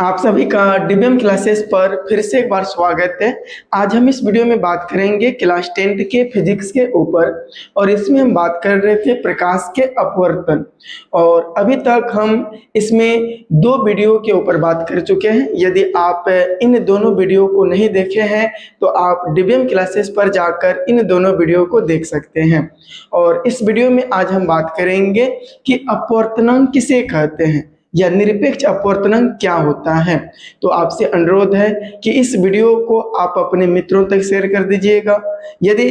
आप सभी का डीबीएम क्लासेस पर फिर से एक बार स्वागत है। आज हम इस वीडियो में बात करेंगे क्लास 10 के फिजिक्स के ऊपर और इसमें हम बात कर रहे थे प्रकाश के अपवर्तन। और अभी तक हम इसमें दो वीडियो के ऊपर बात कर चुके हैं। यदि आप इन दोनों वीडियो को नहीं देखे हैं तो आप डीबीएम क्लासेस पर जाकर इन दोनों वीडियो को देख सकते हैं। और इस वीडियो में आज हम बात करेंगे कि अपवर्तनांक किसे कहते हैं या निरपेक्ष अपवर्तनांक क्या होता है। तो आपसे अनुरोध है कि इस वीडियो को आप अपने मित्रों तक शेयर कर दीजिएगा। यदि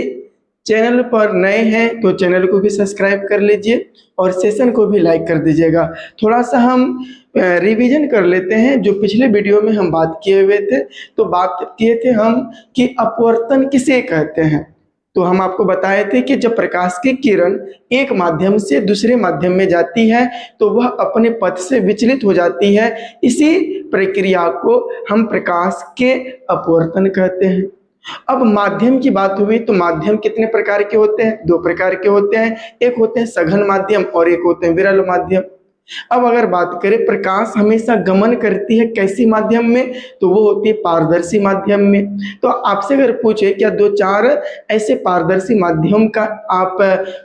चैनल पर नए हैं तो चैनल को भी सब्सक्राइब कर लीजिए और सेशन को भी लाइक कर दीजिएगा। थोड़ा सा हम रिवीजन कर लेते हैं जो पिछले वीडियो में हम बात किए हुए थे। तो बात किए थे हम कि अपवर्तन किसे कहते हैं। तो हम आपको बताए थे कि जब प्रकाश की किरण एक माध्यम से दूसरे माध्यम में जाती है तो वह अपने पथ से विचलित हो जाती है। इसी प्रक्रिया को हम प्रकाश के अपवर्तन कहते हैं। अब माध्यम की बात हुई तो माध्यम कितने प्रकार के होते हैं? दो प्रकार के होते हैं। एक होते हैं सघन माध्यम और एक होते हैं विरल माध्यम। अब अगर बात करें प्रकाश हमेशा गमन करती है कैसी माध्यम में, तो वो होती है पारदर्शी माध्यम में। तो आपसे अगर पूछे क्या दो चार ऐसे पारदर्शी माध्यम का आप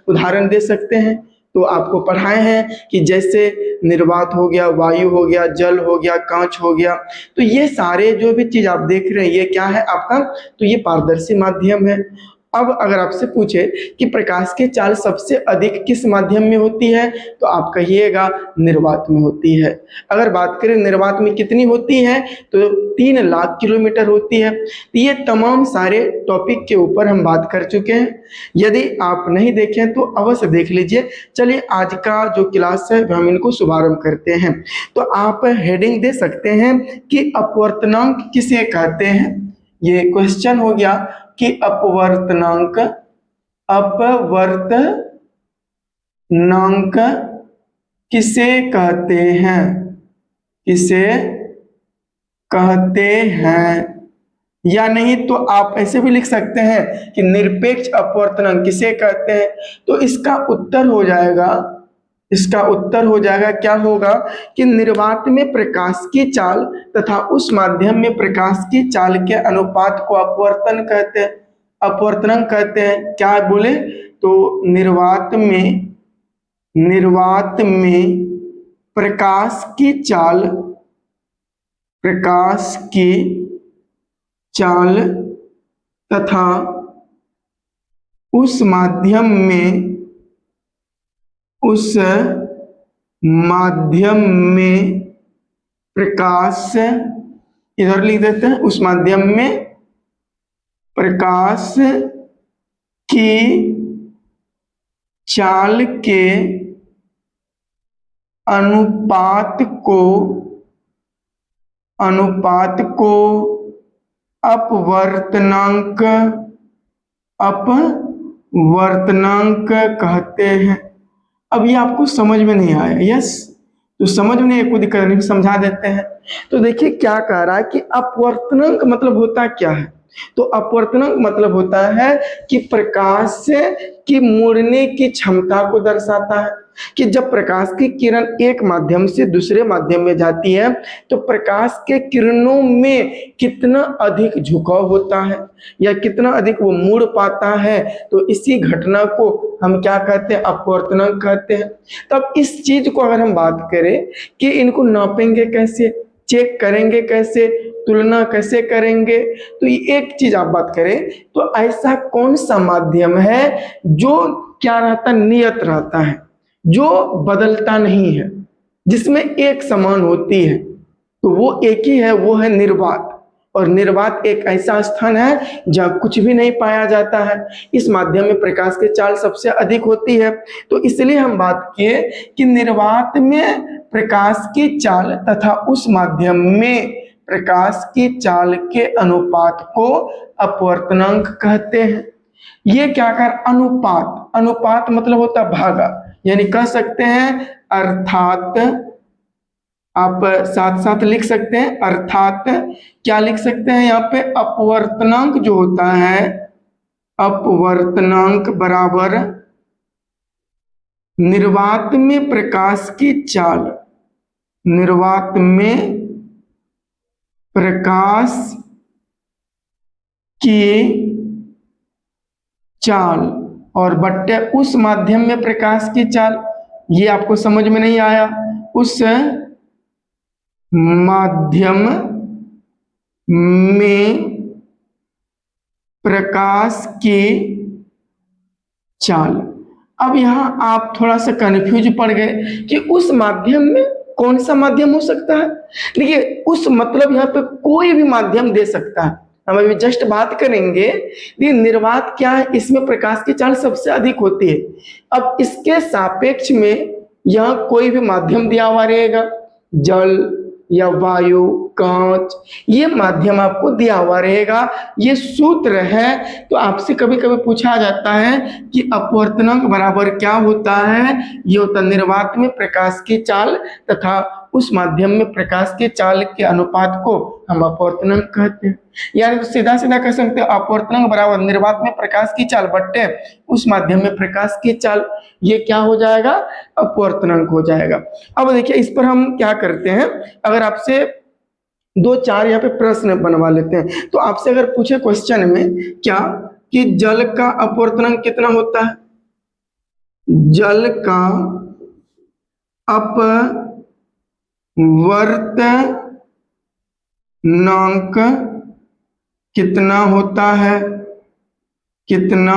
उदाहरण दे सकते हैं, तो आपको पढ़ाए हैं कि जैसे निर्वात हो गया, वायु हो गया, जल हो गया, कांच हो गया। तो ये सारे जो भी चीज आप देख रहे हैं ये क्या है आपका, तो ये पारदर्शी माध्यम है। अब अगर आपसे पूछे कि प्रकाश की चाल सबसे अधिक किस माध्यम में होती है, तो आप कहिएगा निर्वात में होती है। अगर बात करें निर्वात में कितनी होती है, तो 3 लाख किलोमीटर होती है। तो ये तमाम सारे टॉपिक के ऊपर हम बात कर चुके हैं। यदि आप नहीं देखें तो अवश्य देख लीजिए। चलिए आज का जो क्लास है हम इनको शुभारंभ करते हैं। तो आप हेडिंग दे सकते हैं कि अपवर्तनांक किसे कहते हैं। ये क्वेश्चन हो गया कि अपवर्तनांक किसे कहते हैं, किसे कहते हैं। या नहीं तो आप ऐसे भी लिख सकते हैं कि निरपेक्ष अपवर्तनांक किसे कहते हैं। तो इसका उत्तर हो जाएगा क्या होगा कि निर्वात में प्रकाश की चाल तथा उस माध्यम में प्रकाश की चाल के अनुपात को अपवर्तनांक कहते हैं। क्या बोले, तो निर्वात में प्रकाश की चाल तथा उस माध्यम में प्रकाश, इधर लिख देते हैं, उस माध्यम में प्रकाश की चाल के अनुपात को अपवर्तनांक कहते हैं। अब ये आपको समझ में नहीं आया, यस, तो समझ में नहीं, कोई दिक्कत नहीं, समझा देते हैं। तो देखिए क्या कह रहा है कि अपवर्तनांक मतलब होता क्या है। तो अपवर्तनांक मतलब होता है कि प्रकाश की मुड़ने की क्षमता को दर्शाता है कि जब प्रकाश की किरण एक माध्यम से दूसरे माध्यम में जाती है तो प्रकाश के किरणों में कितना अधिक झुकाव होता है या कितना अधिक वो मुड़ पाता है। तो इसी घटना को हम क्या कहते हैं, अपवर्तनांक कहते हैं। तब इस चीज को अगर हम बात करें कि इनको नापेंगे कैसे, चेक करेंगे कैसे, तुलना कैसे करेंगे, तो ये एक चीज आप बात करें तो ऐसा कौन सा माध्यम है जो क्या रहता, नियत रहता है, जो बदलता नहीं है, जिसमें एक समान होती है, तो वो एक ही है, वो है निर्वात। और निर्वात एक ऐसा स्थान है जहाँ कुछ भी नहीं पाया जाता है। इस माध्यम में प्रकाश की चाल सबसे अधिक होती है। तो इसलिए हम बात किए कि निर्वात में प्रकाश की चाल तथा उस माध्यम में प्रकाश की चाल के अनुपात को अपवर्तनांक कहते हैं। ये क्या कर, अनुपात मतलब होता भागा, यानी कह सकते हैं अर्थात, आप साथ साथ लिख सकते हैं अर्थात क्या लिख सकते हैं यहाँ पे, अपवर्तनांक जो होता है, अपवर्तनांक बराबर निर्वात में प्रकाश की चाल, निर्वात में प्रकाश की चाल और बट्टे उस माध्यम में प्रकाश की चाल। ये आपको समझ में नहीं आया? उस माध्यम में प्रकाश की चाल। अब यहां आप थोड़ा सा कंफ्यूज पड़ गए कि उस माध्यम में कौन सा माध्यम हो सकता है। देखिए, उस मतलब यहाँ पे कोई भी माध्यम दे सकता है। हम अभी जस्ट बात करेंगे कि निर्वात क्या है, इसमें प्रकाश की चाल सबसे अधिक होती है। अब इसके सापेक्ष में यहाँ कोई भी माध्यम दिया हुआ रहेगा, जल या वायु, कांच, ये माध्यम आपको दिया हुआ रहेगा, ये सूत्र है। तो आपसे कभी कभी पूछा जाता है कि अपवर्तनांक बराबर क्या होता है। ये होता निर्वात में प्रकाश की चाल तथा उस माध्यम में प्रकाश की चाल के अनुपात को हम अपवर्तनांक कहते हैं। यानी तो सीधा सीधा कह सकते हैं अपवर्तनांक बराबर निर्वात में प्रकाश की चाल बट्टे उस माध्यम में प्रकाश की चाल। ये क्या हो जाएगा? अपवर्तनांक हो जाएगा। अब देखिए, इस पर हम क्या करते हैं, अगर आपसे दो चार यहाँ पे प्रश्न बनवा लेते हैं। तो आपसे अगर पूछे क्वेश्चन में क्या कि जल का अपवर्तनांक कितना होता है, जल का अपवर्तनांक कितना होता है, कितना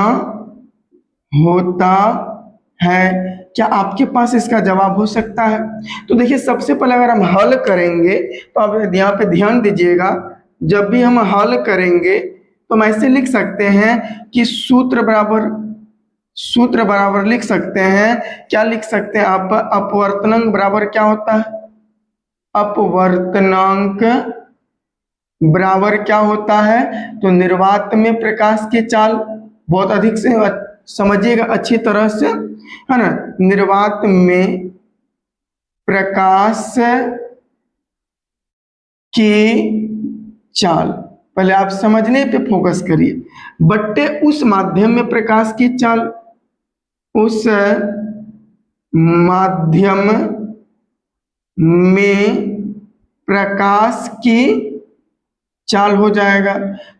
होता है, क्या आपके पास इसका जवाब हो सकता है? तो देखिए, सबसे पहले अगर हम हल करेंगे तो आप यहाँ पे ध्यान दीजिएगा, जब भी हम हल करेंगे तो हम ऐसे लिख सकते हैं कि सूत्र बराबर लिख सकते हैं, क्या लिख सकते हैं आप, अपवर्तनांक बराबर क्या होता है, अपवर्तनांक बराबर क्या होता है, तो निर्वात में प्रकाश की चाल, बहुत अधिक से समझिएगा अच्छी तरह से, है ना, निर्वात में प्रकाश की चाल, पहले आप समझने पे फोकस करिए, बट्टे उस माध्यम में प्रकाश की चाल, उस माध्यम में प्रकाश की चाल हो जाएगा।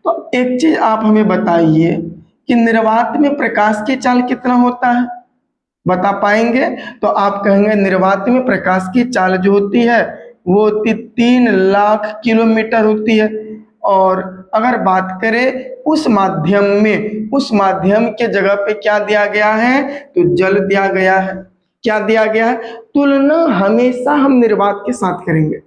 तो एक चीज आप हमें बताइए कि निर्वात में प्रकाश की चाल कितना होता है, बता पाएंगे? तो आप कहेंगे निर्वात में प्रकाश की चाल जो होती है वो होती 3 लाख किलोमीटर होती है। और अगर बात करें उस माध्यम में, उस माध्यम के जगह पे क्या दिया गया है, तो जल दिया गया है। क्या दिया गया है? तुलना हमेशा हम निर्वात के साथ करेंगे।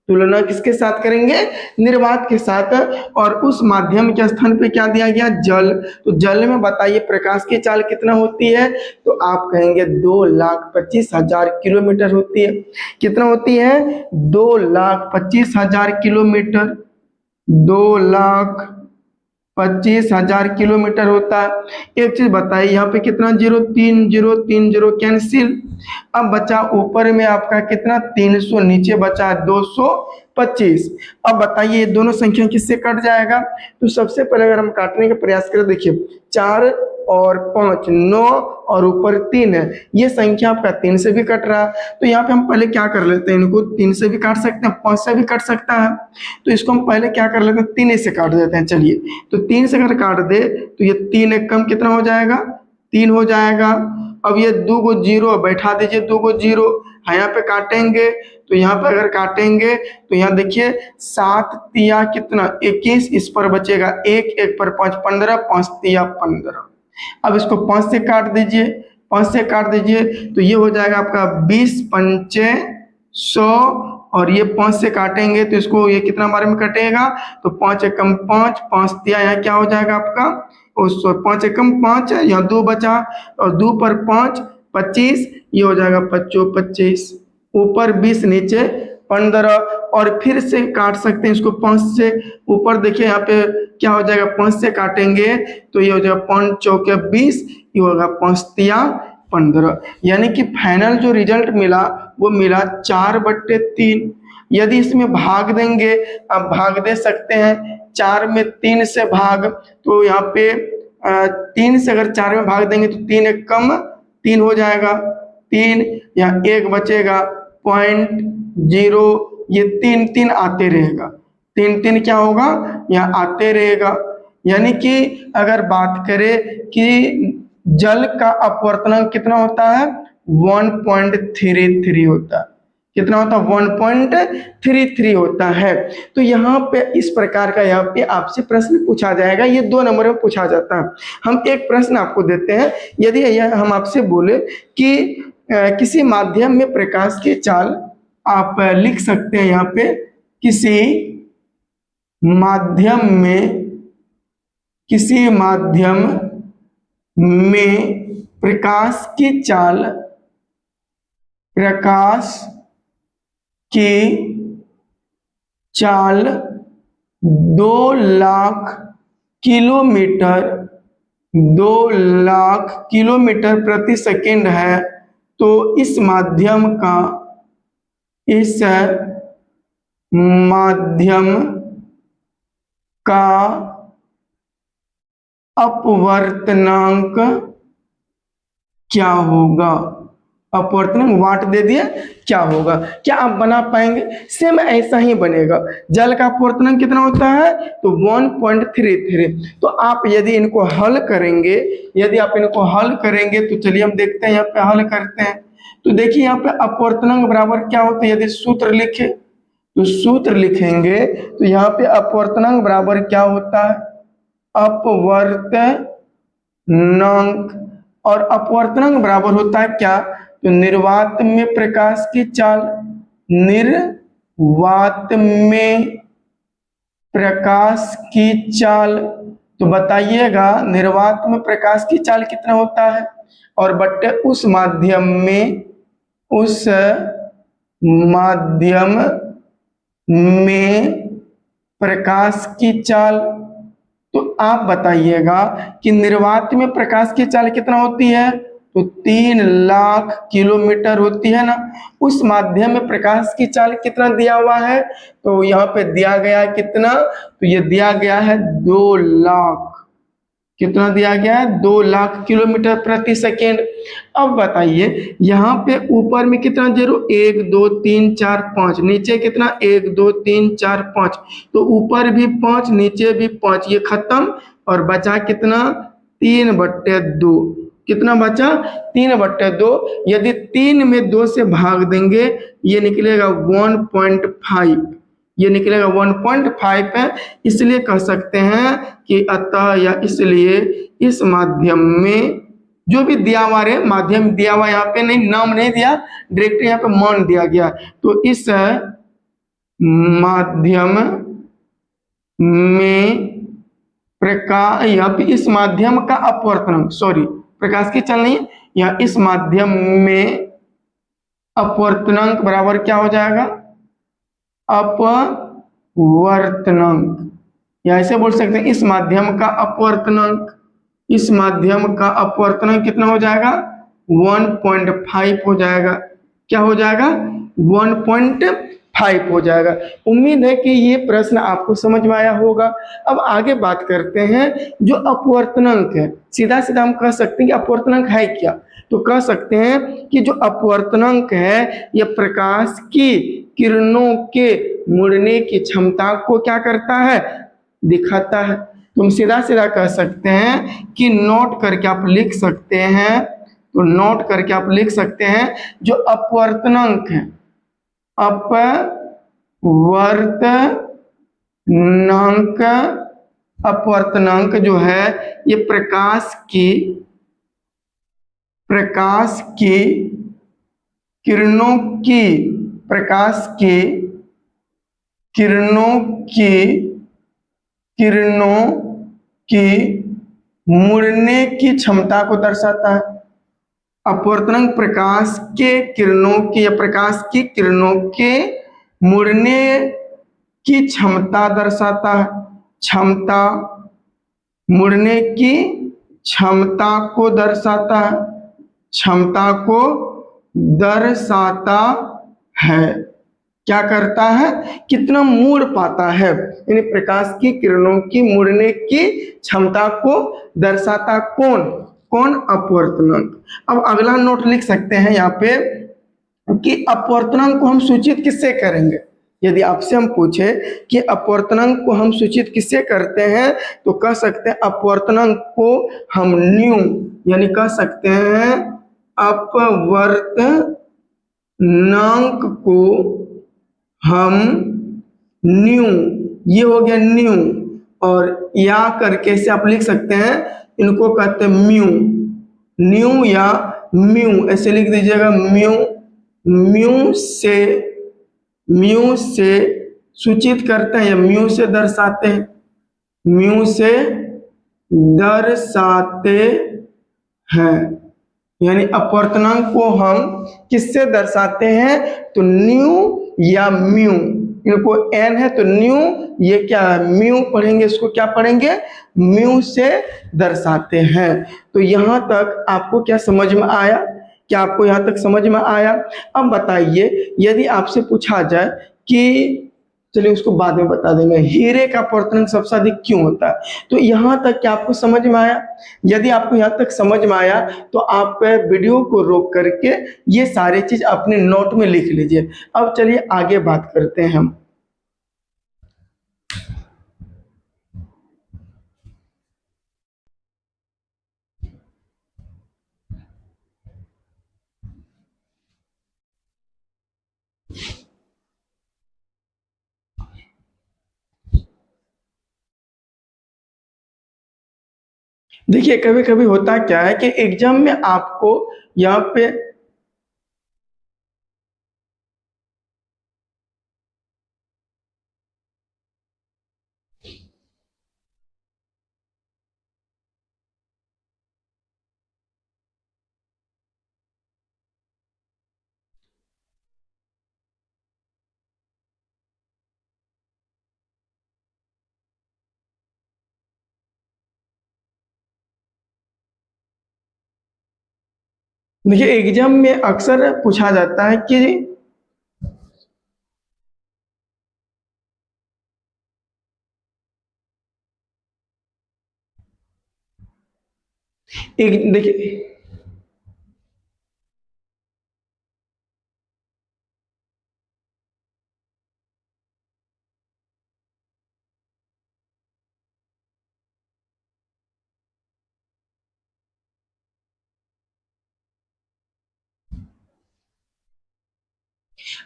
तुलना किसके साथ करेंगे? निर्वात के साथ। और उस माध्यम के स्थान पे क्या दिया गया? जल। तो जल में बताइए प्रकाश की चाल कितना होती है, तो आप कहेंगे 2,25,000 किलोमीटर होती है। कितना होती है? 2,25,000 किलोमीटर, 2,25,000 किलोमीटर होता है। एक चीज बताइए, यहाँ पे कितना जीरो, 3 0 कैंसिल। अब बचा ऊपर में आपका कितना, 300, नीचे बचा 225। अब बताइए ये दोनों संख्या किससे कट जाएगा? तो सबसे पहले अगर हम काटने का प्रयास करें, देखिए 4 और 5 9 और ऊपर 3 है, ये संख्या आपका 3 से भी कट रहा है। तो यहाँ पे हम पहले क्या कर लेते हैं, इनको 3 से भी काट सकते हैं, 5 से भी कट सकता है। तो इसको हम पहले क्या कर लेते हैं, 3 से काट देते हैं। चलिए, तो 3 से अगर काट दे तो ये 3 एक कम कितना हो जाएगा, 3 हो जाएगा। अब ये 2 को जीरो बैठा दीजिए, 2 को जीरो यहाँ पे काटेंगे, तो यहाँ पे अगर काटेंगे तो यहाँ देखिए 7 तिया कितना 21, इस पर बचेगा 1, 1 पर 5 15, 5 तिया 15। अब इसको 5 से काट दीजिए, 5 से काट दीजिए तो ये हो जाएगा आपका 20 पंचे 100, और ये 5 से काटेंगे तो इसको ये कितना बार में कटेगा, तो 5 एकम 5, 5 तिया यहाँ क्या हो जाएगा आपका, 5 एकम 5, यहाँ 2 बचा, और 2 पर 5 25, ये हो जाएगा 25 25, ऊपर 20 नीचे 15। और फिर से काट सकते हैं इसको 5 से, ऊपर देखिए यहाँ पे क्या हो जाएगा, 5 से काटेंगे तो ये हो जाएगा 5 चौके 20, ये होगा 5 तिया 15। यानी कि फाइनल जो रिजल्ट मिला वो मिला 4/3। यदि इसमें भाग देंगे, अब भाग दे सकते हैं, 4 में 3 से भाग, तो यहाँ पे 3 से अगर 4 में भाग देंगे तो 3 एक कम 3 हो जाएगा, 3 यहाँ 1 बचेगा 0.0, ये 3 3 आते रहेगा, तीन तीन क्या होगा, यहाँ आते रहेगा। यानी कि अगर बात करें कि जल का अपवर्तनांक कितना होता है, 1.33 होता है। कितना होता है, 1.33 होता है। तो यहाँ पे इस प्रकार का यहाँ पे आपसे प्रश्न पूछा जाएगा, ये 2 नंबर में पूछा जाता है। हम एक प्रश्न आपको देते हैं, यदि यह हम आपसे बोले कि किसी माध्यम में प्रकाश की चाल, आप लिख सकते हैं यहाँ पे, किसी माध्यम में, किसी माध्यम में प्रकाश की चाल, प्रकाश की चाल 2 लाख किलोमीटर, 2 लाख किलोमीटर प्रति सेकंड है, तो इस माध्यम का, इस माध्यम का अपवर्तनांक क्या होगा। अपवर्तनांक वाट दे दिया, क्या होगा, क्या आप बना पाएंगे? सेम ऐसा ही बनेगा। जल का अपवर्तनांक कितना होता है, तो 1.33। तो आप यदि इनको हल करेंगे, यदि आप इनको हल करेंगे तो चलिए हम देखते हैं, यहाँ पे हल करते हैं। तो देखिए यहाँ पे अपवर्तनांक बराबर क्या होता है, यदि सूत्र लिखे तो सूत्र लिखेंगे तो यहाँ पे अपवर्तनांक बराबर क्या होता है, अपवर्तनांक, और अपवर्तनांक बराबर होता है क्या, तो निर्वात में प्रकाश की चाल, निर्वात में प्रकाश की चाल। तो बताइएगा निर्वात में प्रकाश की चाल कितना होता है, और बट्टे उस माध्यम में, उस माध्यम में प्रकाश की चाल। तो आप बताइएगा कि निर्वात में प्रकाश की चाल कितना होती है, तो 3 लाख किलोमीटर होती है ना। उस माध्यम में प्रकाश की चाल कितना दिया हुआ है, तो यहाँ पे दिया गया है कितना, तो ये दिया गया है 2 लाख। कितना दिया गया है, 2 लाख किलोमीटर प्रति सेकेंड। अब बताइए यहाँ पे ऊपर में कितना जीरो, 1 2 3 4 5, नीचे कितना 1 2 3 4 5, तो ऊपर भी 5 नीचे भी 5, ये खत्म, और बचा कितना 3/2। कितना बचा, 3/2। यदि 3 में 2 से भाग देंगे, ये निकलेगा 1.5, ये निकलेगा 1.5 है। इसलिए कह सकते हैं कि अतः या इसलिए इस माध्यम में जो भी दिया हुआ है, माध्यम दिया हुआ यहाँ पे नहीं, नाम नहीं दिया, डायरेक्ट यहाँ पे मान दिया गया। तो इस माध्यम में प्रकाश, यहाँ पे इस माध्यम का अपवर्तनांक, सॉरी प्रकाश की चाल नहीं, यहाँ इस माध्यम में अपवर्तनांक बराबर क्या हो जाएगा, अपवर्तनांक, या ऐसे बोल सकते हैं इस माध्यम का अपवर्तनांक, इस माध्यम का अपवर्तनांक कितना हो जाएगा, 1.5 हो जाएगा। क्या हो जाएगा, 1.5 हो जाएगा। उम्मीद है कि ये प्रश्न आपको समझ में आया होगा। अब आगे बात करते हैं जो अपवर्तनांक है। सीधा सीधा हम कह सकते हैं कि अपवर्तनांक है क्या, तो कह सकते हैं कि जो अपवर्तनांक है यह प्रकाश की किरणों के मुड़ने की क्षमता को क्या करता है, दिखाता है। तुम सीधा सीधा कह सकते हैं कि नोट करके आप लिख सकते हैं, तो नोट करके आप लिख सकते हैं जो अपवर्तनांक है, अपवर्तनांक, अपवर्तनांक जो है ये प्रकाश की किरणों की, प्रकाश की किरणों की मुड़ने की क्षमता को दर्शाता है। अपवर्तनांक प्रकाश के किरणों की, या प्रकाश की किरणों के मुड़ने की क्षमता दर्शाता है। क्षमता, मुड़ने की क्षमता को दर्शाता है, क्षमता को दर्शाता है। क्या करता है, कितना मुड़ पाता है, यानी प्रकाश की किरणों की मुड़ने की क्षमता को दर्शाता कौन, अपवर्तनांक। अब अगला नोट लिख सकते हैं यहाँ पे कि अपवर्तनांक को हम सूचित किससे करेंगे, यदि आपसे हम पूछे कि अपवर्तनांक को हम सूचित किससे करते हैं, तो कह सकते हैं अपवर्तनांक को हम न्यू यानी कह सकते हैं अपवर्तनांक को हम न्यू, ये हो गया न्यू, और या करके से आप लिख सकते हैं, इनको कहते हैं म्यू, न्यू या म्यू ऐसे लिख दीजिएगा। म्यू, म्यू से सूचित करते हैं या म्यू से दर्शाते हैं, म्यू से दर्शाते हैं। यानी अपवर्तनांक को हम किससे दर्शाते हैं, तो न्यू या म्यू, इनको एन है तो न्यू, ये क्या है म्यू पढ़ेंगे, इसको क्या पढ़ेंगे, म्यू से दर्शाते हैं। तो यहाँ तक आपको क्या समझ में आया, क्या आपको यहाँ तक समझ में आया? अब बताइए, यदि आपसे पूछा जाए कि चलिए उसको बाद में बता देंगे, हीरे का अपवर्तनांक सबसे अधिक क्यों होता है, तो यहाँ तक क्या आपको समझ में आया? यदि आपको यहाँ तक समझ में आया तो आप वीडियो को रोक करके ये सारी चीज अपने नोट में लिख लीजिए। अब चलिए आगे बात करते हैं हम। देखिए कभी कभी होता क्या है कि एग्जाम में आपको यहाँ पे देखिए एग्जाम में अक्सर पूछा जाता है कि एक देखिए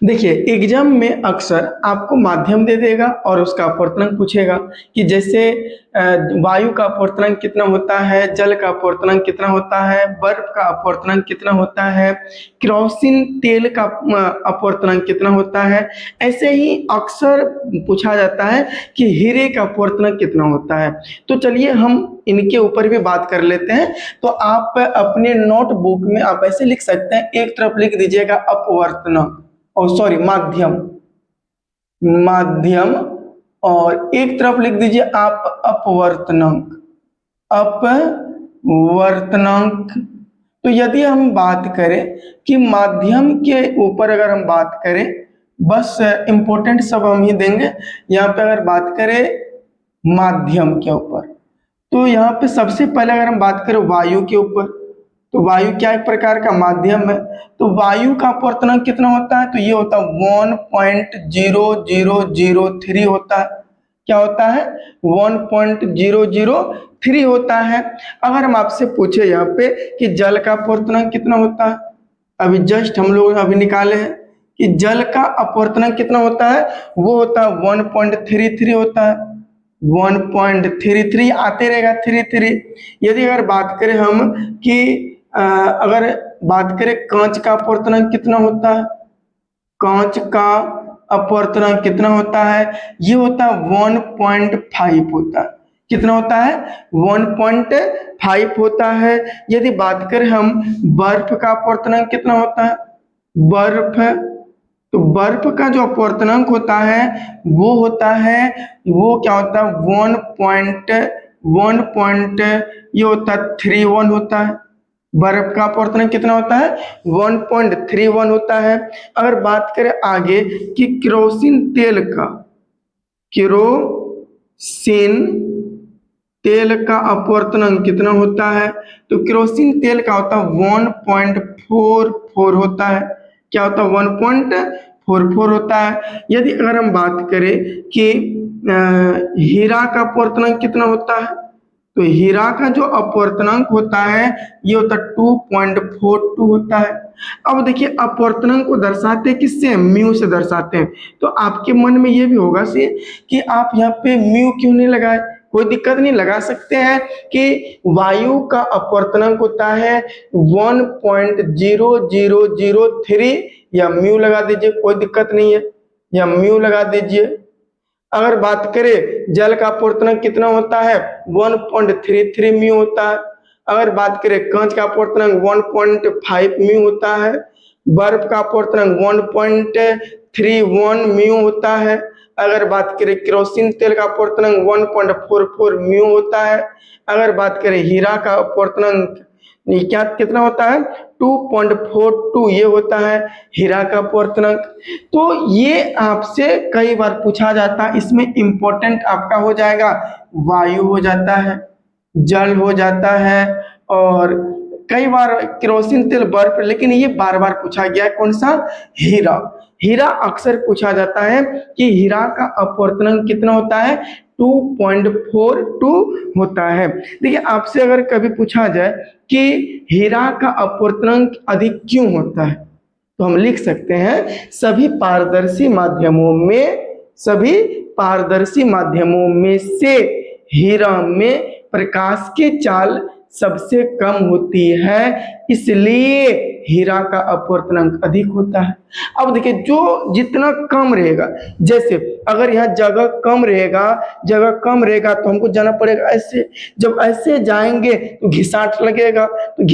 देखिए एग्जाम में अक्सर आपको माध्यम दे देगा और उसका अपवर्तनांक पूछेगा कि जैसे वायु का अपवर्तनांक कितना होता है, जल का अपवर्तनांक कितना होता है, बर्फ का अपवर्तनांक कितना होता है, केरोसिन तेल का अपवर्तनांक कितना होता है। ऐसे ही अक्सर पूछा जाता है कि हीरे का अपवर्तनांक कितना होता है। तो चलिए हम इनके ऊपर भी बात कर लेते हैं। तो आप अपने नोटबुक में आप ऐसे लिख सकते हैं, एक तरफ लिख दीजिएगा अपवर्तनांक, और सॉरी माध्यम, माध्यम, और एक तरफ लिख दीजिए आप अपवर्तनांक, अपवर्तनांक। तो यदि हम बात करें कि माध्यम के ऊपर अगर हम बात करें, बस इंपॉर्टेंट सब हम ही देंगे। यहाँ पे अगर बात करें माध्यम के ऊपर, तो यहाँ पे सबसे पहले अगर हम बात करें वायु के ऊपर, तो वायु क्या एक प्रकार का माध्यम है। तो वायु का अपवर्तनांक कितना होता है, तो ये होता है 1.0003 होता है। क्या होता है, 1.003 होता है। अगर हम आपसे पूछे यहाँ पे कि जल का अपवर्तनांक कितना होता है, अभी जस्ट हम लोग अभी निकाले हैं कि जल का अपवर्तनांक कितना होता है, वो होता है 1.33 होता है। 1.33 आते रहेगा 33। यदि अगर बात करें हम कि अगर बात करें कांच का अपवर्तनांक कितना होता है, कांच का अपवर्तनांक कितना होता है, ये होता है 1.5 होता है। कितना होता है, 1.5 होता है। यदि बात करें हम बर्फ का अपवर्तनांक कितना होता है, बर्फ, तो बर्फ का जो अपवर्तनांक होता है वो होता है, वो क्या होता है 1.1 ये होता है 31 होता है। बर्फ का अपवर्तनांक कितना होता है, 1.31 होता है। अगर बात करें आगे कि केरोसिन तेल का, केरोसिन तेल का अपवर्तनांक कितना होता है, तो केरोसिन तेल का होता है 1.44 होता है। क्या होता है, 1.44 44 होता है। यदि अगर हम बात करें कि हीरा का अपवर्तनांक कितना होता है, तो हीरा का जो अपवर्तनांक होता है ये होता है 2.42 होता है। अब देखिए अपवर्तनांक को दर्शाते किससे, म्यू से दर्शाते हैं। तो आपके मन में ये भी होगा से कि आप यहाँ पे म्यू क्यों नहीं लगाए, कोई दिक्कत नहीं, लगा सकते हैं कि वायु का अपवर्तनांक होता है 1.0003 या म्यू लगा दीजिए, कोई दिक्कत नहीं है, या म्यू लगा दीजिए। अगर बात करें जल का अपवर्तनांक कितना होता है 1.33 म्यू होता है। अगर बात करें कांच का अपवर्तनांक 1.5 म्यू होता है। बर्फ का अपवर्तनांक 1.31 म्यू होता है। अगर बात करें केरोसिन तेल का अपवर्तनांक 1.44 म्यू होता है। अगर बात करें हीरा का अपवर्तनांक क्या कितना होता है 2.42 ये होता है हीरा का अपवर्तनांक। तो ये आपसे कई बार पूछा जाता है, इसमें इंपॉर्टेंट आपका हो जाएगा वायु हो जाता है, जल हो जाता है, और कई बार केरोसिन तेल, बर्फ, लेकिन ये बार बार पूछा गया है कौन सा, हीरा। हीरा अक्सर पूछा जाता है कि हीरा का अपवर्तनांक कितना होता है 2.42 होता है। देखिए आपसे अगर कभी पूछा जाए कि हीरा का अपवर्तनांक अधिक क्यों होता है, तो हम लिख सकते हैं सभी पारदर्शी माध्यमों में से हीरा में प्रकाश की चाल सबसे कम होती है, इसलिए हीरा का अपवर्तनांक अधिक होता है। अब देखिए जो जितना कम रहेगा, जैसे अगर यहाँ जगह कम रहेगा तो हमको जाना पड़ेगा ऐसे, जब ऐसे जाएंगे तो घिसाट लगेगा, तो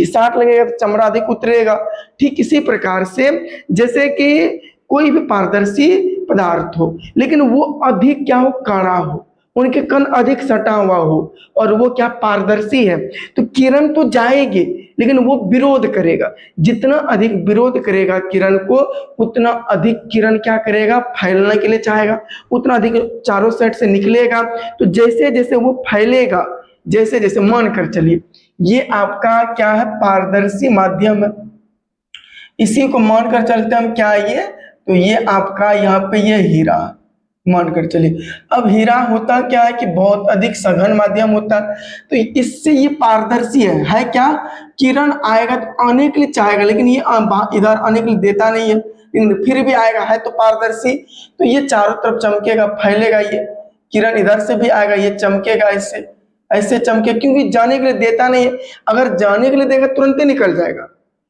चमड़ा अधिक उतरेगा। ठीक इसी प्रकार से जैसे कि कोई भी पारदर्शी पदार्थ हो लेकिन वो अधिक क्या हो, कड़ा हो, उनके कण अधिक सटा हुआ हो, और वो क्या पारदर्शी है, तो किरण तो जाएगी लेकिन वो विरोध करेगा। जितना अधिक विरोध करेगा किरण को, उतना अधिक किरण क्या करेगा, फैलने के लिए चाहेगा, उतना अधिक चारों साइड से निकलेगा। तो जैसे जैसे वो फैलेगा, जैसे जैसे मान कर चलिए ये आपका क्या है, पारदर्शी माध्यम है, इसी को मानकर चलते हम क्या है ये, तो ये आपका यहाँ पे ये हीरा मानकर चलिए। अब हीरा होता क्या है कि बहुत अधिक सघन माध्यम होता है, तो इससे ये पारदर्शी है क्या, किरण आएगा तो आने के लिए चाहेगा लेकिन ये इधर आने के लिए देता नहीं है, लेकिन फिर भी आएगा, है तो पारदर्शी, तो ये चारों तरफ चमकेगा, फैलेगा, ये किरण इधर से भी आएगा, ये चमकेगा, ऐसे ऐसे चमके, क्योंकि जाने के लिए देता नहीं है। अगर जाने के लिए देगा तुरंत ही निकल जाएगा,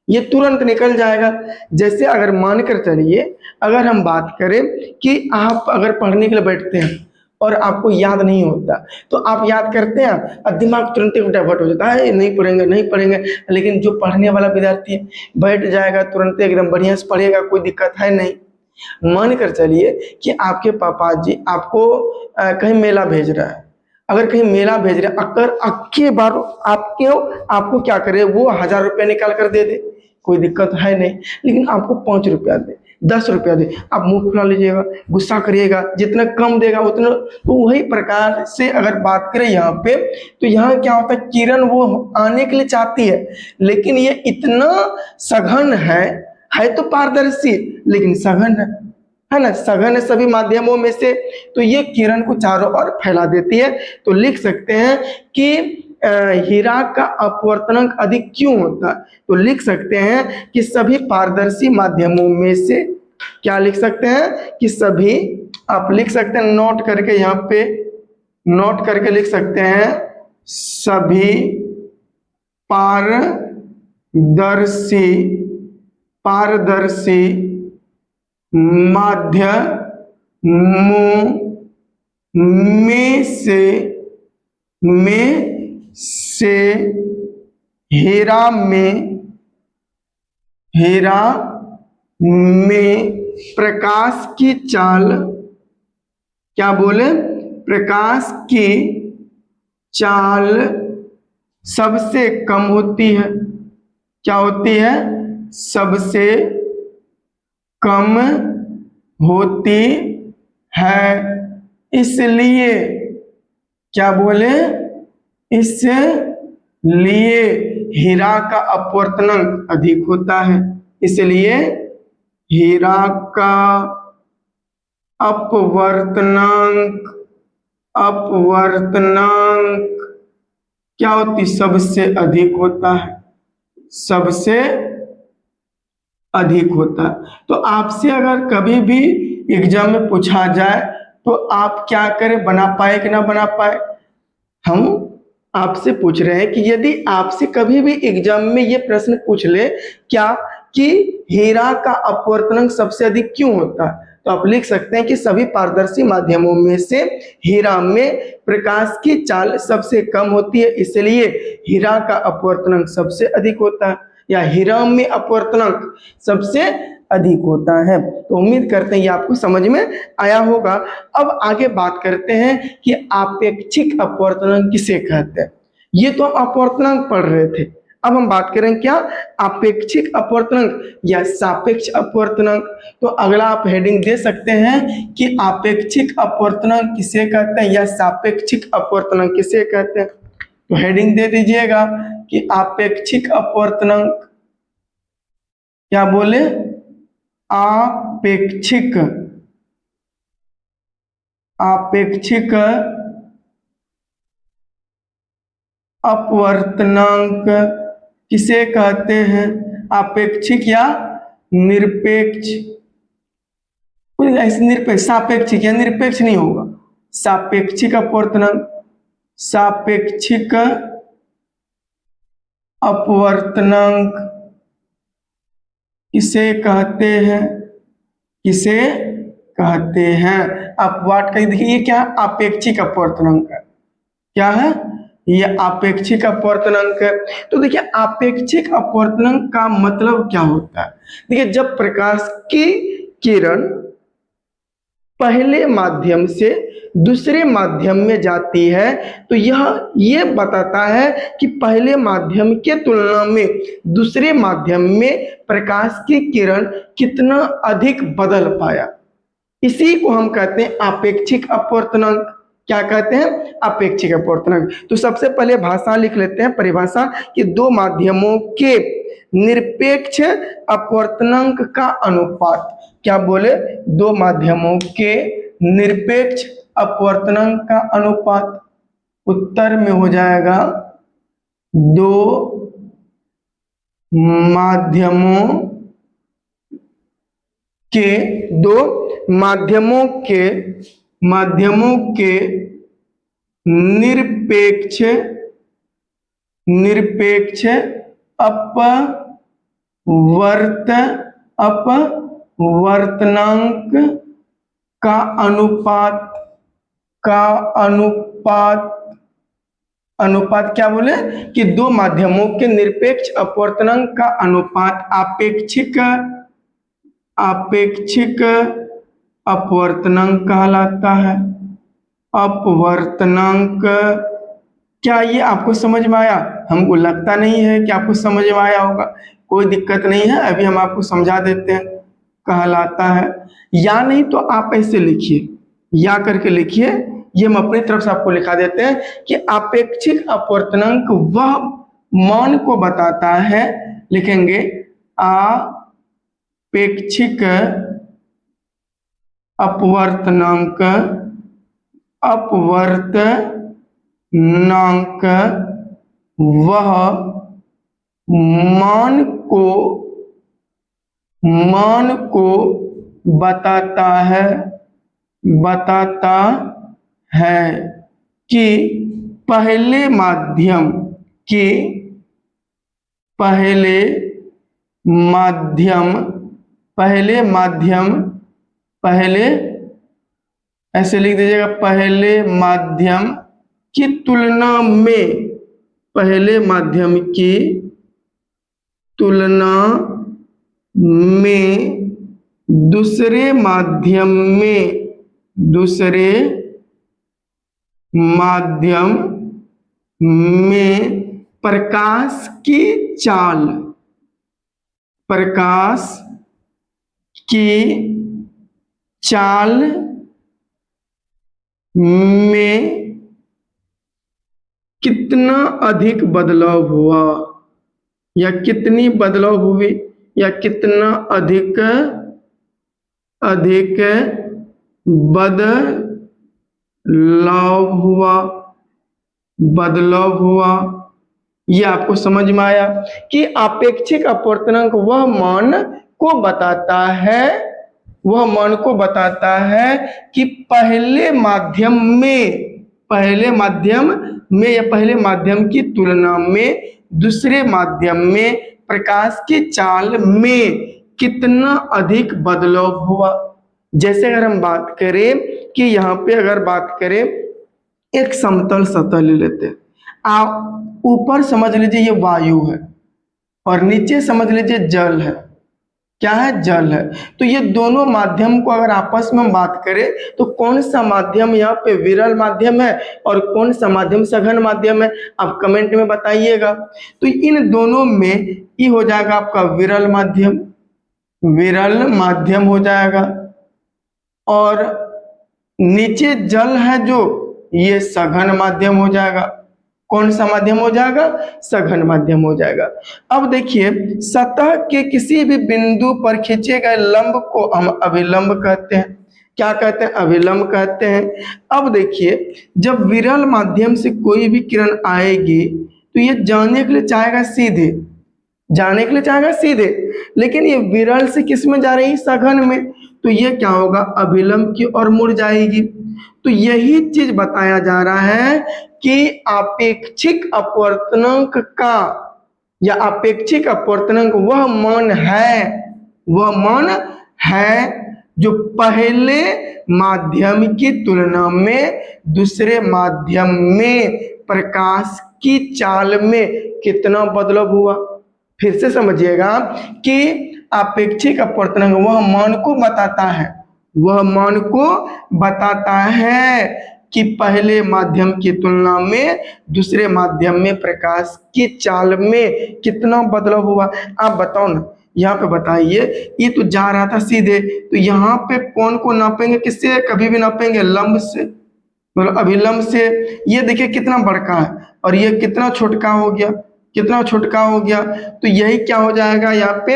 ये तुरंत निकल जाएगा। जैसे अगर मानकर चलिए, अगर हम बात करें कि आप अगर पढ़ने के लिए बैठते हैं और आपको याद नहीं होता, तो आप याद करते हैं और दिमाग तुरंत ही डाइवर्ट हो जाता है, नहीं पढ़ेंगे। लेकिन जो पढ़ने वाला विद्यार्थी बैठ जाएगा तुरंत एकदम बढ़िया से पढ़ेगा, कोई दिक्कत है नहीं। मान कर चलिए कि आपके पापा जी आपको कहीं मेला भेज रहा है, अगर कहीं मेला भेज रहे, अगर अक्के बार आपको क्या करे, वो 1000 रुपया निकाल कर दे दे, कोई दिक्कत है नहीं, लेकिन आपको 5 रुपया दे, 10 रुपया दे, आप मुंह फुला लीजिएगा, गुस्सा करिएगा, जितना कम देगा उतना। तो वही प्रकार से अगर बात करें यहाँ पे, तो यहाँ क्या होता है, किरण वो आने के लिए चाहती है लेकिन ये इतना सघन है तो पारदर्शी लेकिन सघन है ना, सघन है सभी माध्यमों में से, तो ये किरण को चारों ओर फैला देती है। तो लिख सकते हैं कि हीरा का अपवर्तनांक अधिक क्यों होता है, तो लिख सकते हैं कि सभी पारदर्शी माध्यमों में से, क्या लिख सकते हैं कि सभी, आप लिख सकते हैं नोट करके, यहाँ पे नोट करके लिख सकते हैं, सभी पारदर्शी माध्यमों में से हीरा में प्रकाश की चाल, क्या बोले, प्रकाश की चाल सबसे कम होती है। क्या होती है, सबसे कम होती है, इसलिए क्या बोले, इसलिए हीरा का अपवर्तनांक अधिक होता है, इसलिए हीरा का अपवर्तनांक क्या होती, सबसे अधिक होता है, सबसे अधिक होता है। तो आपसे अगर कभी भी एग्जाम में पूछा जाए तो आप क्या करें, बना पाए कि ना बना पाए। हम आपसे पूछ रहे हैं कि यदि आपसे कभी भी एग्जाम में ये प्रश्न पूछ ले क्या कि हीरा का अपवर्तनांक सबसे अधिक क्यों होता है, तो आप लिख सकते हैं कि सभी पारदर्शी माध्यमों में से हीरा में प्रकाश की चाल सबसे कम होती है, इसलिए हीरा का अपवर्तनांक सबसे अधिक होता है, या हीरा में अपवर्तनांक सबसे अधिक होता है। तो उम्मीद करते हैं ये आपको समझ में आया होगा। अब आगे बात करते हैं कि आपेक्षिक अपवर्तनांक किसे कहते हैं। ये तो हम अपवर्तनांक पढ़ रहे थे, अब हम बात करें क्या, आपेक्षिक अपवर्तनांक या सापेक्ष अपवर्तनांक। तो अगला आप हेडिंग दे सकते हैं कि आपेक्षिक अपवर्तनांक किसे कहते हैं या सापेक्षिक अपवर्तनांक किसे कहते हैं। तो हेडिंग दे दीजिएगा कि आपेक्षिक अपवर्तनांक, क्या बोले, आपेक्षिक अपवर्तनांक किसे कहते हैं, आपेक्षिक या निरपेक्ष। ऐसे निरपेक्ष, सापेक्षिक या निरपेक्ष नहीं होगा, सापेक्षिक अपवर्तनांक, सापेक्षिक अपवर्तनांक किसे कहते हैं, किसे कहते हैं। अपवाद का देखिए ये क्या है, आपेक्षिक अपवर्तनांक है, क्या है ये, आपेक्षिक अपवर्तनांक है। तो देखिए आपेक्षिक अपवर्तनांक का मतलब क्या होता है। देखिए जब प्रकाश की किरण पहले माध्यम से दूसरे माध्यम में जाती है तो यह ये बताता है कि पहले माध्यम के तुलना में दूसरे माध्यम में प्रकाश की किरण कितना अधिक बदल पाया, इसी को हम कहते हैं आपेक्षिक अपवर्तनांक। क्या कहते हैं, आपेक्षिक अपवर्तनांक। तो सबसे पहले भाषा लिख लेते हैं, परिभाषा, कि दो माध्यमों के निरपेक्ष अपवर्तनांक का अनुपात। क्या बोले, दो माध्यमों के निरपेक्ष अपवर्तनांक का अनुपात। उत्तर में हो जाएगा दो माध्यमों के, दो माध्यमों के निरपेक्ष अपवर्तनांक का अनुपात क्या बोले कि दो माध्यमों के निरपेक्ष अपवर्तनांक का अनुपात आपेक्षिक अपवर्तनांक कहलाता है। अपवर्तनांक, क्या ये आपको समझ में आया, हमको लगता नहीं है कि आपको समझ में आया होगा, कोई दिक्कत नहीं है, अभी हम आपको समझा देते हैं। कहलाता है, या नहीं तो आप ऐसे लिखिए, या करके लिखिए, ये हम अपनी तरफ से आपको लिखा देते हैं कि अपेक्षित अपवर्तनांक वह मान को बताता है, लिखेंगे अपेक्षित अपवर्तनांक वह मान को बताता है कि पहले ऐसे लिख दीजिएगा, पहले माध्यम की तुलना में, पहले माध्यम की तुलना में दूसरे माध्यम में प्रकाश की चाल में कितना अधिक बदलाव हुआ, या कितनी बदलाव हुई, या कितना अधिक अधिक बदलाव हुआ। ये आपको समझ में आया कि अपेक्षिक अपवर्तनांक वह मान को बताता है कि पहले माध्यम की तुलना में दूसरे माध्यम में प्रकाश की चाल में कितना अधिक बदलाव हुआ। जैसे अगर हम बात करें कि यहाँ पे अगर बात करें एक समतल सतह ले लेते हैं, आप ऊपर समझ लीजिए ये वायु है और नीचे समझ लीजिए जल है। क्या है? जल है। तो ये दोनों माध्यम को अगर आपस में हम बात करें तो कौन सा माध्यम यहाँ पे विरल माध्यम है और कौन सा माध्यम सघन माध्यम है, आप कमेंट में बताइएगा। तो इन दोनों में ये हो जाएगा आपका विरल माध्यम हो जाएगा और नीचे जल है जो ये सघन माध्यम हो जाएगा। कौन सा माध्यम हो जाएगा? सघन माध्यम हो जाएगा। अब देखिए सतह के किसी भी बिंदु पर खींचे गए लंब को हम अभिलंब कहते हैं। क्या कहते हैं? अभिलंब कहते हैं। अब देखिए जब विरल माध्यम से कोई भी किरण आएगी तो ये जाने के लिए चाहेगा सीधे, लेकिन ये विरल से किस में जा रही है? सघन में। तो ये क्या होगा? अभिलंब की ओर मुड़ जाएगी। तो यही चीज बताया जा रहा है कि अपेक्षिक अपवर्तनांक वह मान है जो पहले माध्यम की तुलना में दूसरे माध्यम में प्रकाश की चाल में कितना बदलाव हुआ। फिर से समझिएगा कि अपेक्षिक अपवर्तनांक वह मान को बताता है कि पहले माध्यम की तुलना में दूसरे माध्यम में प्रकाश की चाल में कितना बदलाव हुआ। आप बताओ ना, यहाँ पे बताइए। ये तो जा रहा था सीधे, तो यहाँ पे कोण को नापेंगे किससे? कभी भी नापेंगे लंब से, मतलब अभिलंब से। ये देखिए कितना बड़का है और ये कितना छोटका हो गया, तो यही क्या हो जाएगा यहाँ पे?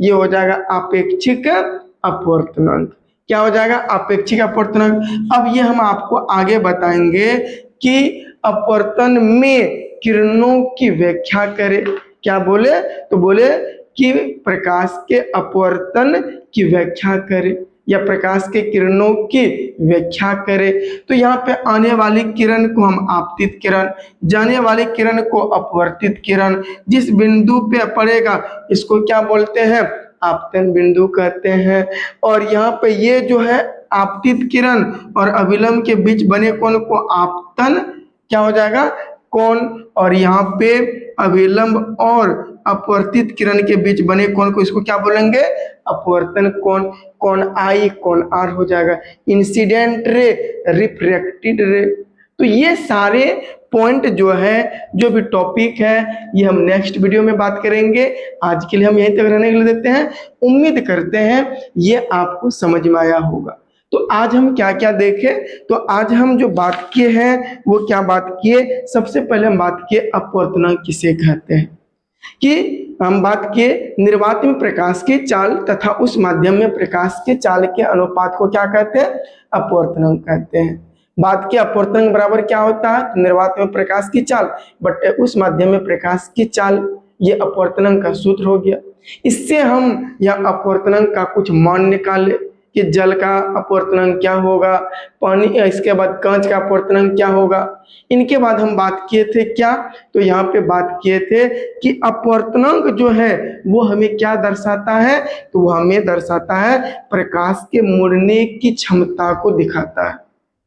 ये हो जाएगा अपेक्षिक अपवर्तनांक। क्या हो जाएगा? अपेक्षिक अपवर्तनांक। अब ये हम आपको आगे बताएंगे कि अपवर्तन में किरणों की व्याख्या करें। क्या बोले? तो बोले कि प्रकाश के अपवर्तन की व्याख्या करें या प्रकाश के किरणों की व्याख्या करें। तो यहाँ पे आने वाली किरण को हम आपतित किरण, जाने वाली किरण को अपवर्तित किरण, जिस बिंदु पे पड़ेगा इसको क्या बोलते हैं? आपतन बिंदु कहते हैं। और यहाँ पे ये जो है आपतित किरण और अभिलंब के बीच बने कोण को आपतन क्या हो जाएगा? कोण। और यहाँ पे अभिलंब और अपवर्तित किरण के बीच बने कोण को इसको क्या बोलेंगे? अपवर्तन कोण। कोण आई, कोण आर हो जाएगा। इंसिडेंट रे, रिफ्रैक्टेड रे। तो ये सारे पॉइंट जो है, जो भी टॉपिक है, ये हम नेक्स्ट वीडियो में बात करेंगे। आज के लिए हम यहीं तक रहने के लिए देते हैं। उम्मीद करते हैं ये आपको समझ में आया होगा। तो आज हम क्या क्या देखें? तो आज हम जो बात किए हैं वो क्या बात किए? सबसे पहले हम बात किए अपवर्तनांक किसे कहते हैं, कि हम बात किए निर्वात में प्रकाश की चाल तथा उस माध्यम में प्रकाश के चाल के अनुपात को क्या कहते हैं? अपवर्तनांक कहते हैं। बात की अपवर्तनांक बराबर क्या होता है? निर्वात में प्रकाश की चाल बट उस माध्यम में प्रकाश की चाल, ये अपवर्तनांक का सूत्र हो गया। इससे हम यह अपवर्तनांक का कुछ मान निकाले कि जल का अपवर्तनांक क्या होगा, पानी, इसके बाद कांच का अपवर्तनांक क्या होगा। इनके बाद हम बात किए थे क्या? तो यहाँ पे बात किए थे कि अपवर्तनांक जो है वो हमें क्या दर्शाता है? तो वो हमें दर्शाता है प्रकाश के मुड़ने की क्षमता को दिखाता है।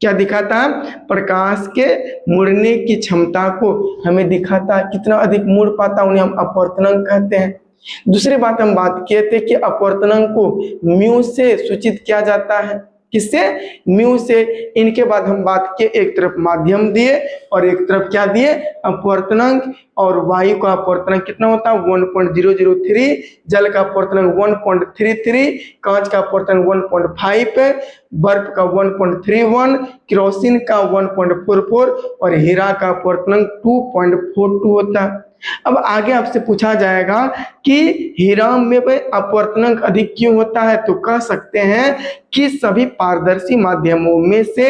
क्या दिखाता है? प्रकाश के मुड़ने की क्षमता को हमें दिखाता है, कितना अधिक मुड़ पाता उन्हें हम अपवर्तनांक कहते हैं। दूसरी बात हम बात किए थे कि अपवर्तनांक को म्यू से सूचित किया जाता है। किससे? म्यू से। इनके बाद हम बात किए, एक तरफ माध्यम दिए और एक तरफ क्या दिए? अपवर्तनांक। और वायु का अपवर्तनांक कितना होता है? 1.003, जल का अपवर्तनांक 1.33, कांच का अपवर्तनांक 1.5, बर्फ का 1.31, केरोसिन का 1.44 और हीरा का अपवर्तनांक 2.42 होता है। अब आगे आपसे पूछा जाएगा कि हीरा में अपवर्तनांक अधिक क्यों होता है, तो कह सकते हैं कि सभी पारदर्शी माध्यमों में से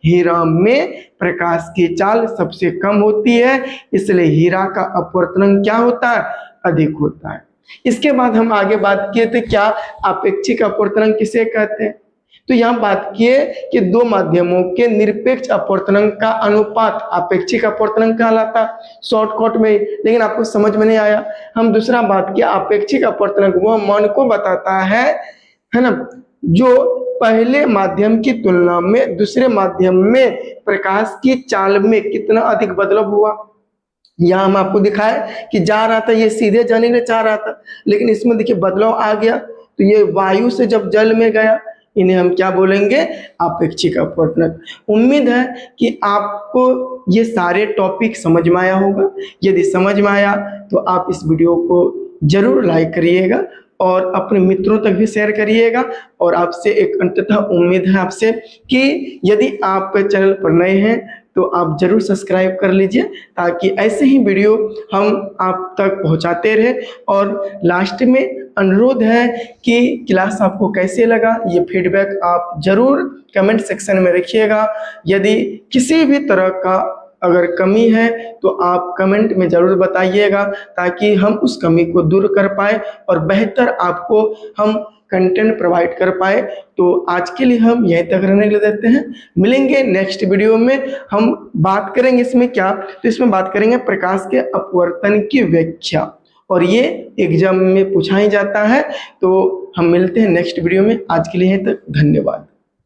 हीरा में प्रकाश की चाल सबसे कम होती है, इसलिए हीरा का अपवर्तनांक क्या होता है, अधिक होता है। इसके बाद हम आगे बात किए थे क्या अपेक्षिक अपवर्तनांक किसे कहते हैं, तो यहाँ बात किए कि दो माध्यमों के निरपेक्ष अपवर्तनांक का अनुपात अपेक्षिक अपवर्तनांक कहलाता है शॉर्टकट में, लेकिन आपको समझ में नहीं आया। हम दूसरा बात किया अपेक्षिक अपवर्तनांक वह मान को बताता है ना, जो पहले माध्यम की तुलना में दूसरे माध्यम में प्रकाश की चाल में कितना अधिक बदलाव हुआ। यहाँ हम आपको दिखाए कि जा रहा था, ये सीधे जाने के लिए चाह रहा था, लेकिन इसमें देखिए बदलाव आ गया, तो ये वायु से जब जल में गया, इन्हें हम क्या बोलेंगे, अपेक्षिक अपवर्तनांक। उम्मीद है कि आपको ये सारे टॉपिक समझ में आया होगा। यदि समझ में आया तो आप इस वीडियो को जरूर लाइक करिएगा और अपने मित्रों तक भी शेयर करिएगा। और आपसे एक अंततः उम्मीद है आपसे कि यदि आप चैनल पर नए हैं तो आप जरूर सब्सक्राइब कर लीजिए, ताकि ऐसे ही वीडियो हम आप तक पहुंचाते रहे। और लास्ट में अनुरोध है कि क्लास आपको कैसे लगा, ये फीडबैक आप जरूर कमेंट सेक्शन में रखिएगा। यदि किसी भी तरह का अगर कमी है तो आप कमेंट में ज़रूर बताइएगा, ताकि हम उस कमी को दूर कर पाए और बेहतर आपको हम कंटेंट प्रोवाइड कर पाए। तो आज के लिए हम यहीं तक रहने के लिए देते हैं, मिलेंगे नेक्स्ट वीडियो में। हम बात करेंगे इसमें क्या, तो इसमें बात करेंगे प्रकाश के अपवर्तन की व्याख्या, और ये एग्जाम में पूछा ही जाता है। तो हम मिलते हैं नेक्स्ट वीडियो में, आज के लिए यहीं तक, धन्यवाद।